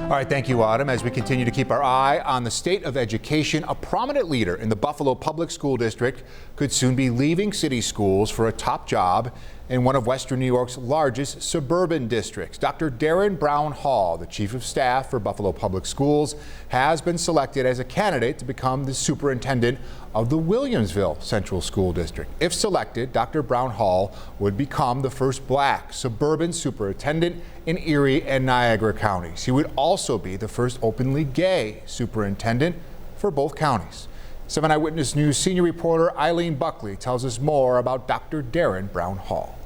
All right, thank you, Autumn. As we continue to keep our eye on the state of education, a prominent leader in the Buffalo Public School District could soon be leaving city schools for a top job in one of Western New York's largest suburban districts. Dr. Darren Brown Hall, the chief of staff for Buffalo Public Schools, has been selected as a candidate to become the superintendent of the Williamsville Central School District. If selected, Dr. Brown Hall would become the first black suburban superintendent in Erie and Niagara counties. He would also be the first openly gay superintendent for both counties. 7 Eyewitness News senior reporter Eileen Buckley tells us more about Dr. Darren Brown Hall.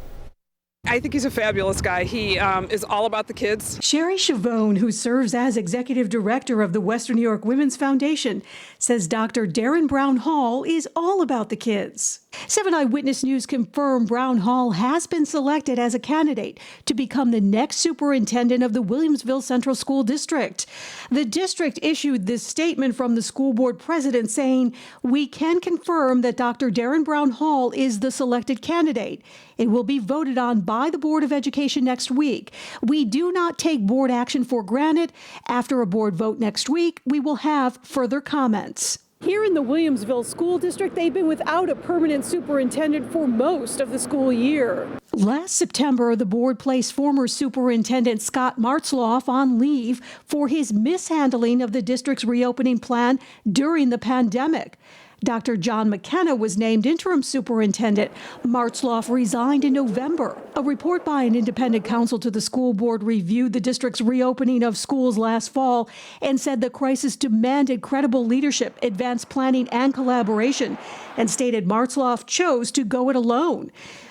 I think he's a fabulous guy. He is all about the kids. Sherry Chavone, who serves as executive director of the Western New York Women's Foundation, says Dr. Darren Brown Hall is all about the kids. 7 Eyewitness News confirmed Brown Hall has been selected as a candidate to become the next superintendent of the Williamsville Central School District. The district issued this statement from the school board president saying, "We can confirm that Dr. Darren Brown Hall is the selected candidate. It will be voted on by the Board of Education next week. We do not take board action for granted. After a board vote next week, we will have further comments." Here in the Williamsville School District, they've been without a permanent superintendent for most of the school year. Last September, the board placed former Superintendent Scott Martzloff on leave for his mishandling of the district's reopening plan during the pandemic. Dr. John McKenna was named interim superintendent. Martzloff resigned in November. A report by an independent counsel to the school board reviewed the district's reopening of schools last fall and said the crisis demanded credible leadership, advanced planning, and collaboration, and stated Martzloff chose to go it alone.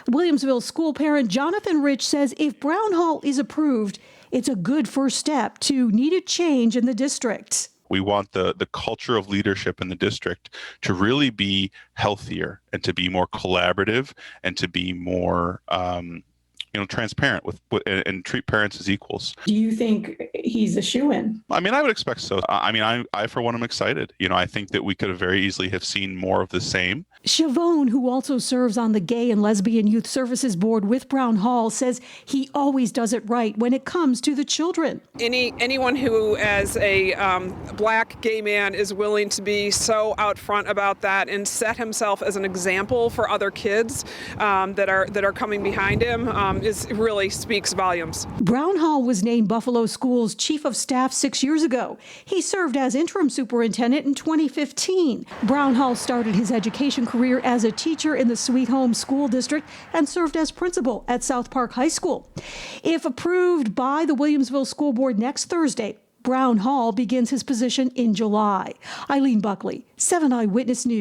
Williamsville school parent Jonathan Rich says if Brown Hall is approved, it's a good first step to needed change in the district. We want the culture of leadership in the district to really be healthier and to be more collaborative and to be more transparent with and treat parents as equals. Do you think he's a shoo-in? I mean, I would expect so. I for one am excited. I think that we could have very easily have seen more of the same. Chavone, who also serves on the Gay and Lesbian Youth Services Board with Brown Hall, says he always does it right when it comes to the children. Anyone who, as a black gay man, is willing to be so out front about that and set himself as an example for other kids that are coming behind him really speaks volumes. Brown Hall was named Buffalo Schools Chief of Staff 6 years ago. He served as interim superintendent in 2015. Brown Hall started his education career as a teacher in the Sweet Home School District and served as principal at South Park High School. If approved by the Williamsville School Board next Thursday, Brown Hall begins his position in July. Eileen Buckley, 7 Eyewitness News.